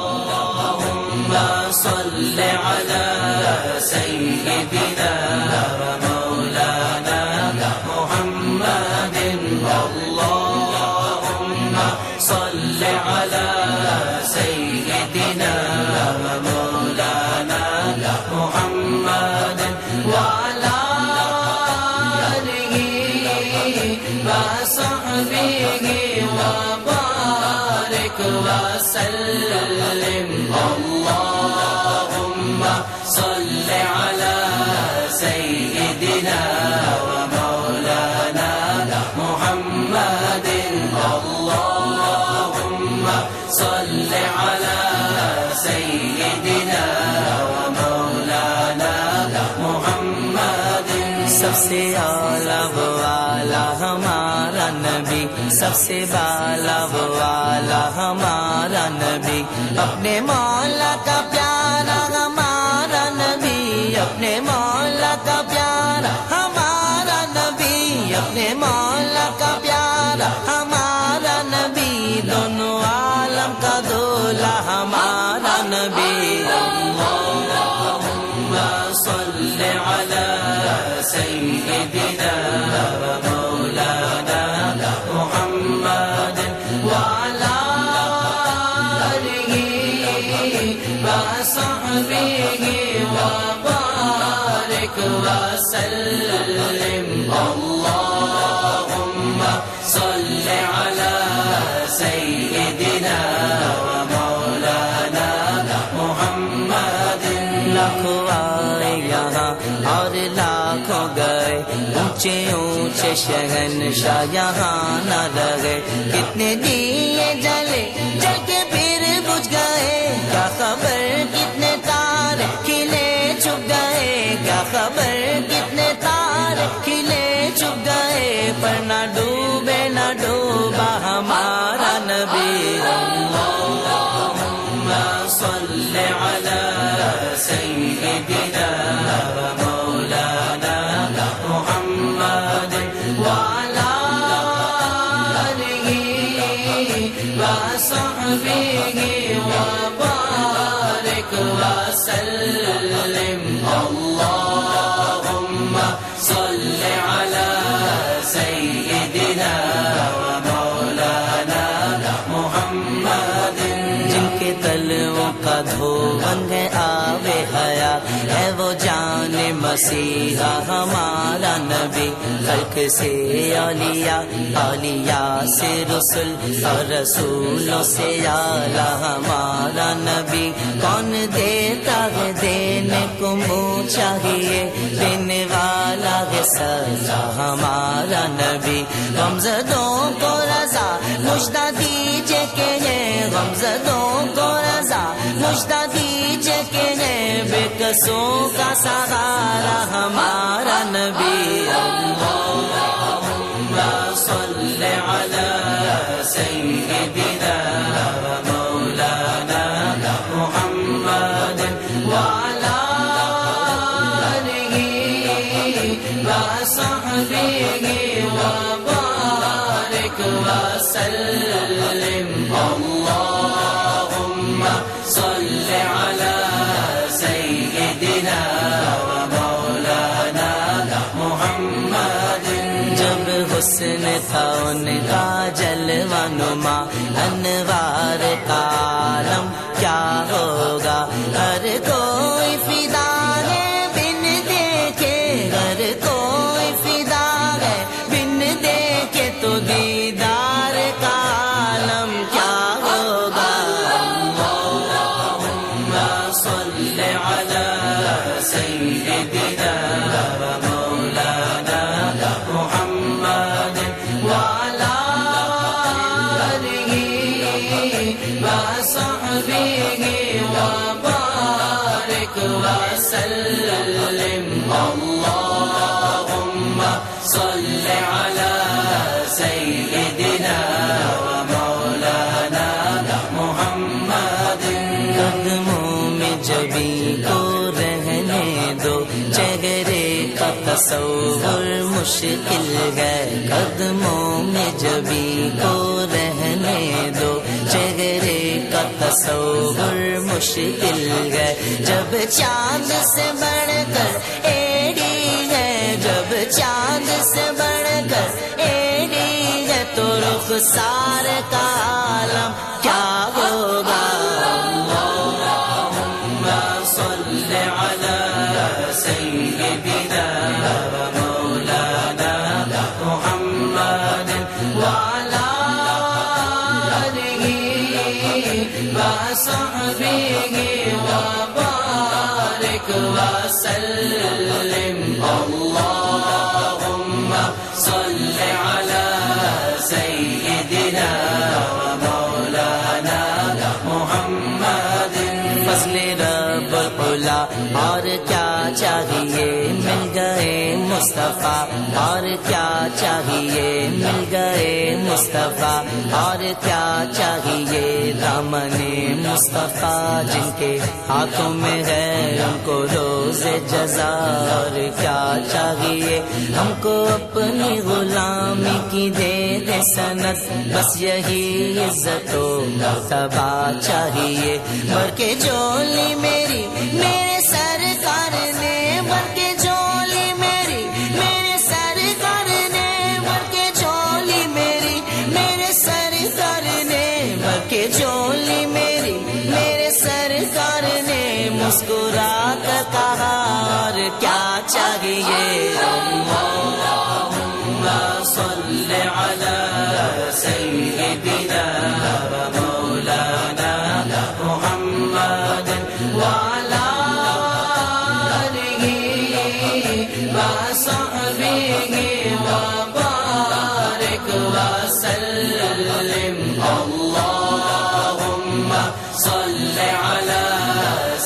اللهم صل على سيدنا ومولانا محمد اللهم صل على سيدنا ومولانا محمد وعلى آله وصحبه وبارك وسلم اللهم صل على سيدنا ومولانا محمد اللهم صل على سيدنا ومولانا محمد سب سے اعلیٰ والا ہمارا نبی سب سے بالا والا ہمارا نبی اپنے مولا کا پیارا ہمارا نبی اپنے مولا کا پیارا ہمارا نبی اپنے مولا کا پیارا ہمارا نبی دونوں عالم کا دولا ہمارا نبی اللهم صل على سيدنا ومولانا محمد وعلى آله وصحبه وبارك وسلم اللهم صل على سيدنا ومولانا محمد لاکھوں آئے یہاں اور لاکھوں گئے اونچے اونچے شہنشاہ یہاں نہ رہے کتنے دیے جلے جل کے پھر بجھ گئے کیا خبر کتنے تارے کھلے چھپ گئے کیا خبر کتنے تارے کھلے چھپ گئے پر نہ ڈوبے نہ ڈوبا ہمارا نبی اللهم صل على سيدنا ومولانا محمد وعلى آله وصحبه وبارك وسلم اللهم صل على سيدنا ومولانا محمد جن کے تلووں کا دھوبن ہے آبِ حیات ہے وہ جان مسیحا ہمارا نبی خلق سے اولیاء اولیاء سے رسول اور رسولوں سے اعلیٰ ہمارا نبی کون دیتا ہے دینے کو منہ چاہیے دینے والا ہے سزا ہمارا نبی غمزدوں کو رضا مجدہ دیجئے کہ ہے غمزدوں کو رضا مجدہ دیجئے کہ ہے بے قصوں کا سہارا ہمارا نبی اللهم صل على سيدنا ومولانا محمد وعلى آله وصحبه وبارك وسلم اللهم صل على سيدنا ومولانا محمد جب حسن تھا ان کا جلوہ نما انوار کا عالم کیا ہوگا ہر کوئی فدا ہے بن دیکھے ہر کوئی فدا ہے بن دیکھے تو دیدار کا عالم کیا ہوگا اللهم صل على سيدنا ومولانا محمد وعلى آله وصحبه وبارك وسلم اللهم صل على سيدنا ومولانا محمد قدموں میں جبھی کو رہنے دو چہرے کا تصور مشکل ہے قدموں میں جبھی کو رہنے دو چہرے کا کا تصور مشکل ہے، جب چاند سے بڑھ کر ایڑی ہے، جب چاند سے بڑھ کر ایڑی ہے، تو رخسار کا عالم کیا ہوگا؟ اللہم صل علی سیدنا و مولانا محمد وعلی آلہ وصحبہ وبارک وسلم۔ اللہم صل علی سیدنا و مولانا محمد۔ فضل رب العلا اور کیا چاہیے، مل گئے مصطفیٰ، اور کیا چاہیے، مل گئے مصطفیٰ، اور کیا چاہیے، دامن مصطفیٰ جن کے ہاتھوں میں ہے ان کو روز جزا۔ اور کیا چاہیے ہم کو اپنی غلامی کی دے دے سند، بس یہی عزت و مرتبہ چاہیے۔ بھر کے جھولی میری میرے سرکار نے، بھر کے جھولی میری میرے سرکار نے، بھر کے جھولی میری میرے سرکار نے، بھر کے جھولی میری میرے سرکار نے، مسکرا کر کہا اور کیا چاہیے۔ اللہم صل علی سیدنا و مولانا محمد وعلی آلہ وصحبہ وبارک وسلم۔ اللہم صل علی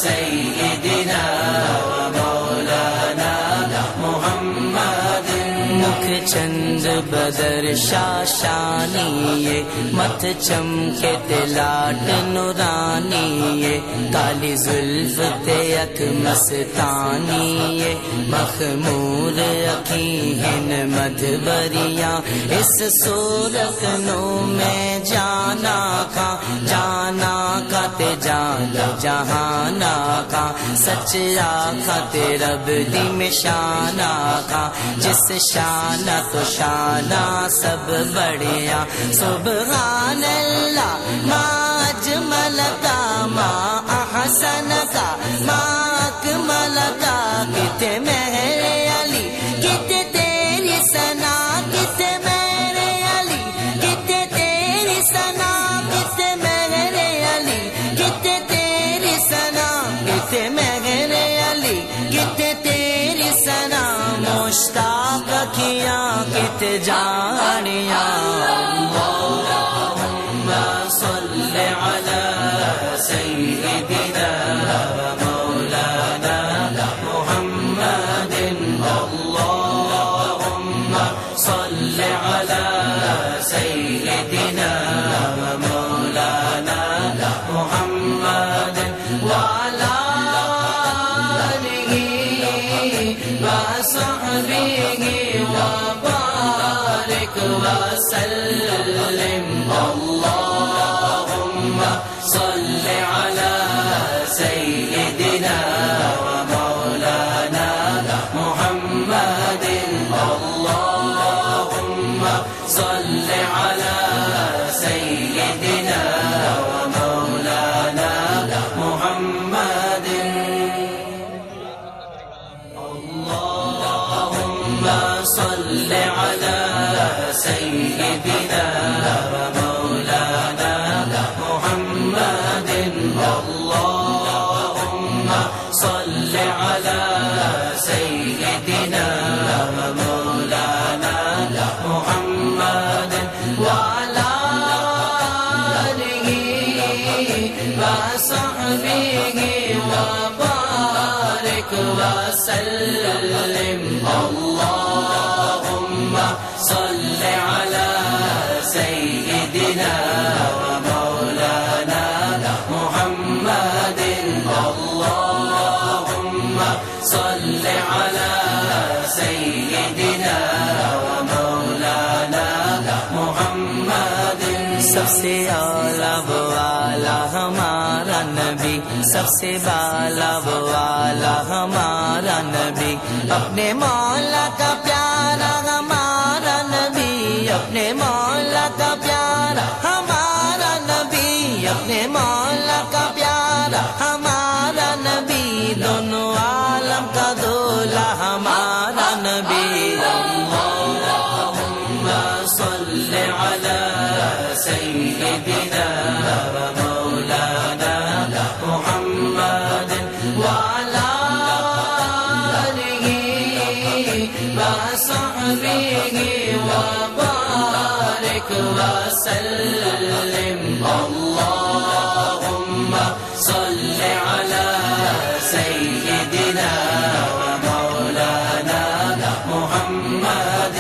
سیدنا و مولانا محمد۔ مکھ چند بدر شاشانی، مت چمکے تلاٹ نورانی، کالی زلف اک مستانی، مخمور اکھیں مدبریاں، اس صورت نو میں جانا کھا، جانا کھاتے جان جہانا کھا، سچ آکھاتے رب دی میں شانا کھا، جس شانہ تو شانہ سب بڑھیا، سبحان اللہ ما اجمل کا ما احسن کا ما اکمل کا، کتے مہر علی کتے تیری ثنا، کتے مہر علی کتے تیری ثنا، کتے مہر علی کتے تیری ثنا، کتے مہر علی کتے تیری ثنا، مشتاق کیا کتے جانیا۔ اللہم صل علی سیدنا و مولانا محمد۔ اللہم صل علی سیدنا و مولانا محمد وعلی آلہ وصحبہ وبارک وسلم۔ اللہم صل علی سیدنا و مولانا محمد۔ اللہم صل علی سیدنا و مولانا محمد۔ اللہم صل علی سیدنا و مولانا محمد۔ اللہم صل علی سیدنا و مولانا محمد وعلی آلہ وصحبہ وبارک وسلم۔ اللہم صل علی سیدنا و مولانا محمد۔ اللہم صل علی سیدنا و مولانا محمد۔ سب سے اعلیٰ وہ اعلیٰ ہمارا نبی، سب سے بالا وہ اعلیٰ ہمارا نبی، اپنے مولا کا پیارا ہمارا نبی، اپنے مولا کا پیارا ہمارا نبی، اپنے مولا کا پیارا ہمارا نبی، دونوں عالم کا دولا ہمارا نبی۔ اللہم صل علی سیدنا و مولانا محمد وعلی آلہ وصحبہ وبارک وسلم۔ اللہم صل علی سیدنا و مولانا محمد۔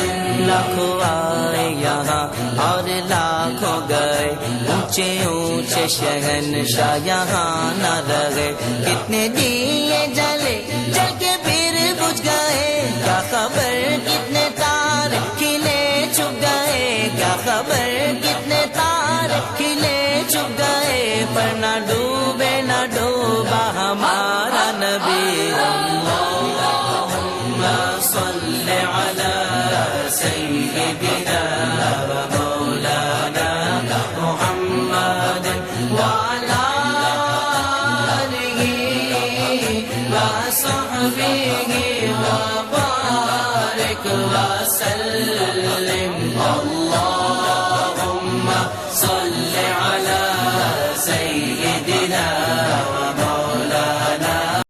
لاکھوں آئے یہاں اور لاکھوں گئے، اونچے اونچے شہنشاہ یہاں نہ رہے، کتنے دیے جلے جل کے پھر بجھ گئے، کیا خبر کتنے تار کھلے چھپ گئے، کیا خبر کتنے تار کھلے چھپ گئے، پر نہ ڈوبے نہ ڈوبا ہمارا نبی۔ اللہم صل علی سیدنا و مولانا محمد وعلی آلہ وصحبہ وبارک وسلم۔ اللہ